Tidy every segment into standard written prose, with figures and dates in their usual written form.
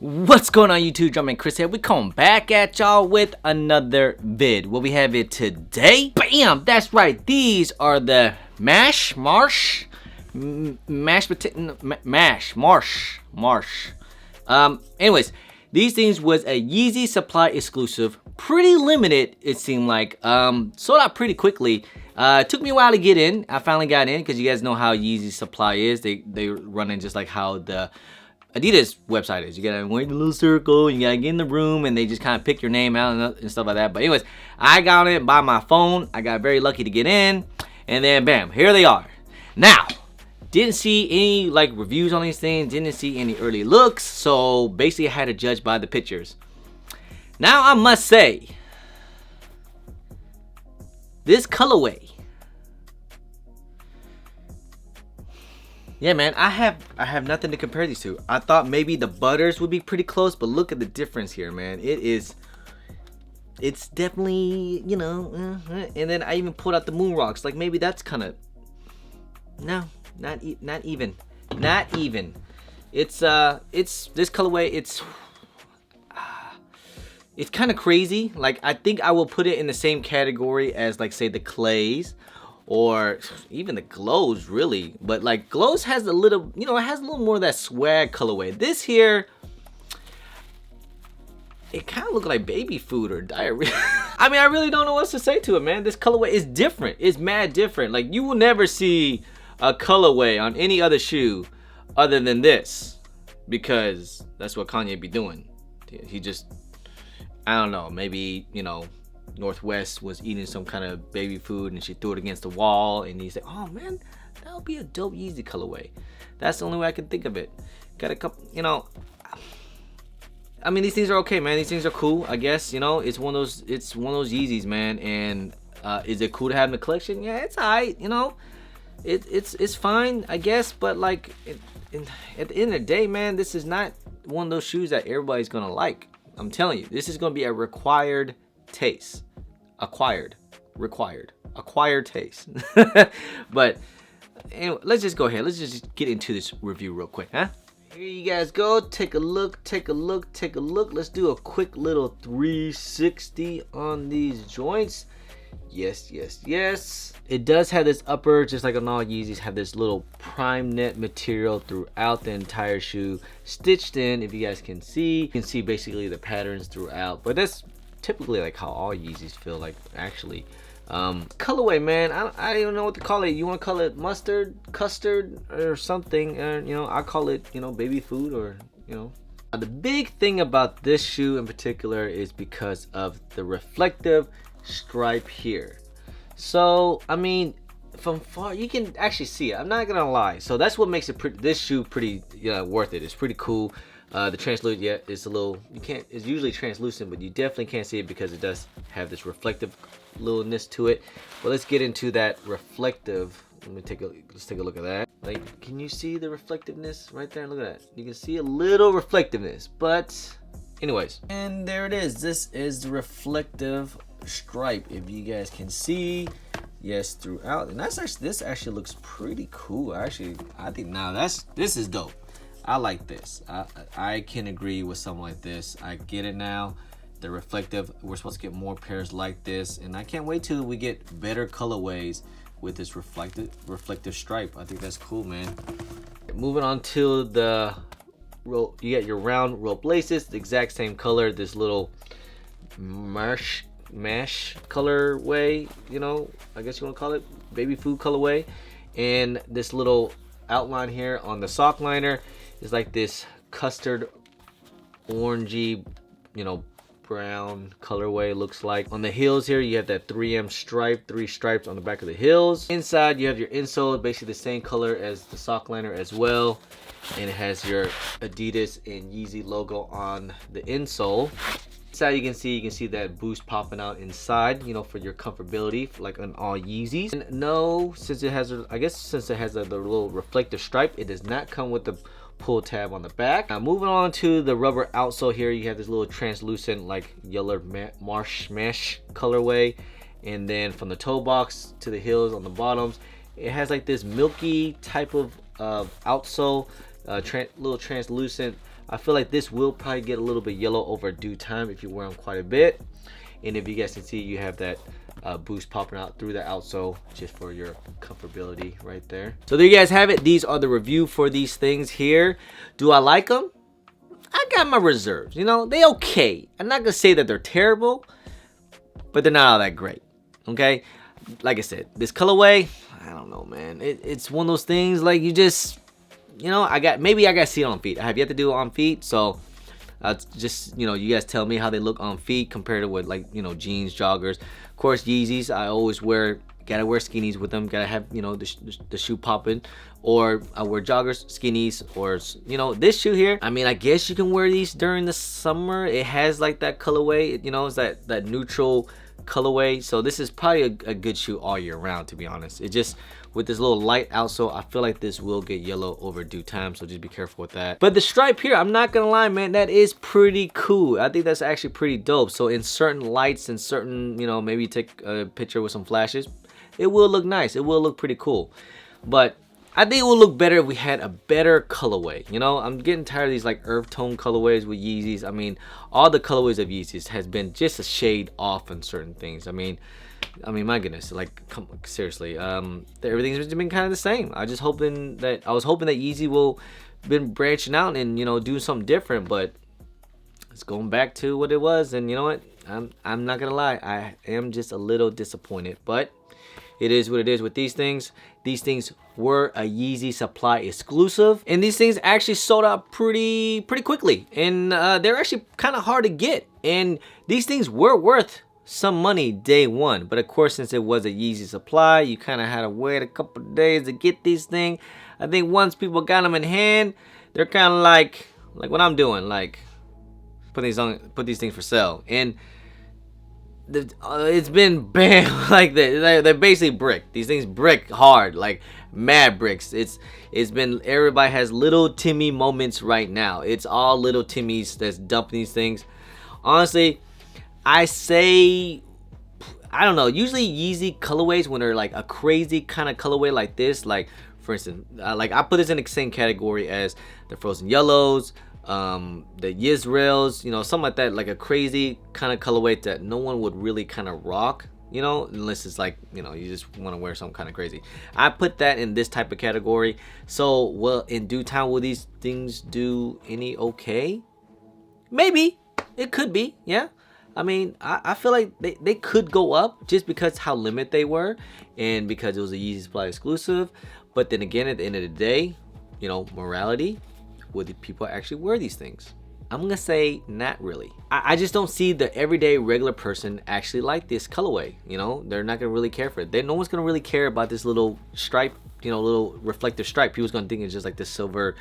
What's going on YouTube? Jumpman Chris here. We come back at y'all with another vid. What we have it today? Bam! That's right. These are the Marsh. Anyways, these things was a Yeezy Supply exclusive. Pretty limited, it seemed like. Sold out pretty quickly. It took me a while to get in. I finally got in because you guys know how Yeezy Supply is. They run in just like how the Adidas website is. You gotta wait in a little circle, you gotta get in the room, and they just kind of pick your name out and stuff like that. But anyways, I got it by my phone. I got very lucky to get in, and then bam, here they are. Now, didn't see any like reviews on these things, didn't see any early looks, so basically I had to judge by the pictures. Now I must say, this colorway, yeah, man, I have nothing to compare these to. I thought maybe the butters would be pretty close, but look at the difference here, man. It's definitely, you know, and then I even pulled out the moon rocks. Like maybe that's kind of, no, not even. It's this colorway. It's kind of crazy. Like I think I will put it in the same category as like say the clays, or even the glows, really. But like glows has a little, you know, it has a little more of that swag colorway. This here, it kind of looked like baby food or diarrhea. I mean, I really don't know what to say to it, man. This colorway is different. It's mad different. Like you will never see a colorway on any other shoe other than this, because that's what Kanye be doing. He just, I don't know, maybe, you know, Northwest was eating some kind of baby food and she threw it against the wall, and he said, oh man, that would be a dope Yeezy colorway. That's the only way I can think of it. Got a couple, you know, I mean, these things are okay, man. These things are cool, I guess. You know, it's one of those Yeezys, man. And is it cool to have in the collection? Yeah, it's alright, you know. It's fine, I guess. But like at the end of the day, man, this is not one of those shoes that everybody's gonna like. I'm telling you, this is gonna be a required taste. Acquired taste. But anyway, let's just go ahead. Let's just get into this review real quick, huh? Here you guys go. Take a look. Let's do a quick little 360 on these joints. Yes. It does have this upper, just like on all Yeezys, have this little prime net material throughout the entire shoe, stitched in. If you guys can see, you can see basically the patterns throughout. But that's typically like how all Yeezys feel like, actually. Colorway, man, I don't even know what to call it. You want to call it mustard, custard, or something? You know, I call it, you know, baby food, or, you know. The big thing about this shoe in particular is because of the reflective stripe here. So I mean, from far you can actually see it. I'm not gonna lie. So that's what makes it this shoe pretty, worth it. It's pretty cool. The translucent, yeah, it's a little, it's usually translucent, but you definitely can't see it because it does have this reflective littleness to it. But let's get into that reflective. Let's take a look at that. Like, can you see the reflectiveness right there? Look at that. You can see a little reflectiveness, but anyways, and there it is. This is the reflective stripe, if you guys can see. Yes, throughout. And that's actually, this actually looks pretty cool. Actually, I think now this is dope. I like this. I can agree with something like this. I get it now. The reflective, we're supposed to get more pairs like this, and I can't wait till we get better colorways with this reflective stripe. I think that's cool, man. Moving on to the roll, you got your round rope laces, the exact same color. This little Marsh colorway, you know, I guess you want to call it baby food colorway. And this little outline here on the sock liner is like this custard orangey, you know, brown colorway, looks like. On the heels here you have that 3M stripe, 3 stripes on the back of the heels. Inside you have your insole, basically the same color as the sock liner as well, and it has your Adidas and Yeezy logo on the insole. Inside you can see that boost popping out inside, you know, for your comfortability, like on all Yeezys. And no, since it has, I guess since it has the little reflective stripe, it does not come with the pull tab on the back. Now moving on to the rubber outsole here, you have this little translucent like yellow Marsh mesh colorway, and then from the toe box to the heels on the bottoms, it has like this milky type of outsole, little translucent I feel like this will probably get a little bit yellow over due time if you wear them quite a bit. And if you guys can see, you have that boost popping out through the outsole just for your comfortability right there. So there you guys have it. These are the review for these things here. Do I like them? I got my reserves. You know, they okay. I'm not gonna say that they're terrible, but they're not all that great. Okay, like I said, this colorway, I don't know, man. It's one of those things like you just, you know, maybe I got to see it on feet. I have yet to do it on feet, so just, you know, you guys tell me how they look on feet compared to what, like, you know, jeans, joggers. Of course, Yeezys, I always gotta wear skinnies with them. Gotta have, you know, the shoe popping, or I wear joggers, skinnies, or, you know, this shoe here. I mean, I guess you can wear these during the summer. It has like that colorway, you know, it's that neutral colorway. So this is probably a good shoe all year round, to be honest. It just, with this little light outsole, I feel like this will get yellow over due time, so just be careful with that. But the stripe here, I'm not gonna lie, man, that is pretty cool. I think that's actually pretty dope. So in certain lights and certain, you know, maybe take a picture with some flashes, it will look nice. It will look pretty cool. But I think it would look better if we had a better colorway. You know, I'm getting tired of these like earth tone colorways with Yeezys. I mean, all the colorways of Yeezys has been just a shade off on certain things. I mean, my goodness, like, seriously, everything's been kind of the same. I was hoping that Yeezy will been branching out and, you know, doing something different, but it's going back to what it was. And you know what? I'm not gonna lie, I am just a little disappointed, but it is what it is with these things. These things were a Yeezy Supply exclusive, and these things actually sold out pretty quickly, and they're actually kind of hard to get. And these things were worth some money day one, but of course, since it was a Yeezy Supply, you kind of had to wait a couple of days to get these things. I think once people got them in hand, they're kind of like what I'm doing, like put these things for sale. And it's been bam, like they're basically brick. These things brick hard, like mad bricks. It's been, everybody has little Timmy moments right now. It's all little Timmys that's dumping these things. Honestly, I say, I don't know, usually Yeezy colorways, when they're like a crazy kind of colorway like this, like for instance, like I put this in the same category as the Frozen Yellows, the Yisraels, you know, something like that, like a crazy kind of colorway that no one would really kind of rock, you know, unless it's like, you know, you just want to wear something kind of crazy. I put that in this type of category. So, well, in due time, will these things do any okay? Maybe. It could be, yeah. I mean, I feel like they could go up just because how limited they were and because it was a Yeezy Supply exclusive. But then again, at the end of the day, you know, morality, would the people actually wear these things? I'm gonna say not really. I just don't see the everyday regular person actually like this colorway. You know, they're not gonna really care for it. No one's gonna really care about this little stripe, you know, little reflective stripe. People's gonna think it's just like this silver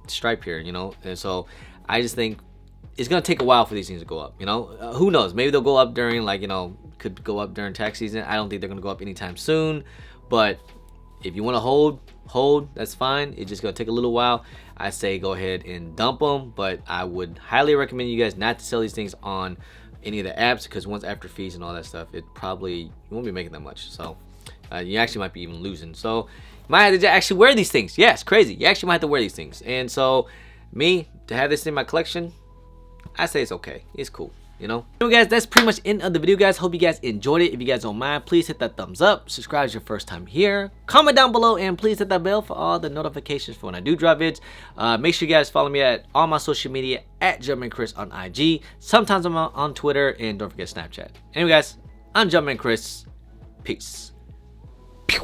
stripe here, you know. And so I just think it's gonna take a while for these things to go up, you know. Who knows, maybe they'll go up during, like, you know, could go up during tax season. I don't think they're gonna go up anytime soon, but if you want to hold, that's fine. It's just gonna take a little while. I say go ahead and dump them, but I would highly recommend you guys not to sell these things on any of the apps, because once after fees and all that stuff, it probably, you won't be making that much. So you actually might be even losing. So you might have to actually wear these things. Yes, crazy. You actually might have to wear these things. And so me to have this in my collection, I say it's okay. It's cool, you know. Anyway, guys, that's pretty much end of the video, guys. Hope you guys enjoyed it. If you guys don't mind, please hit that thumbs up. Subscribe if it's your first time here. Comment down below, and please hit that bell for all the notifications for when I do drop vids. Make sure you guys follow me at all my social media at JumpmanChris on IG. Sometimes I'm on Twitter, and don't forget Snapchat. Anyway, guys, I'm Jumpman Chris. Peace.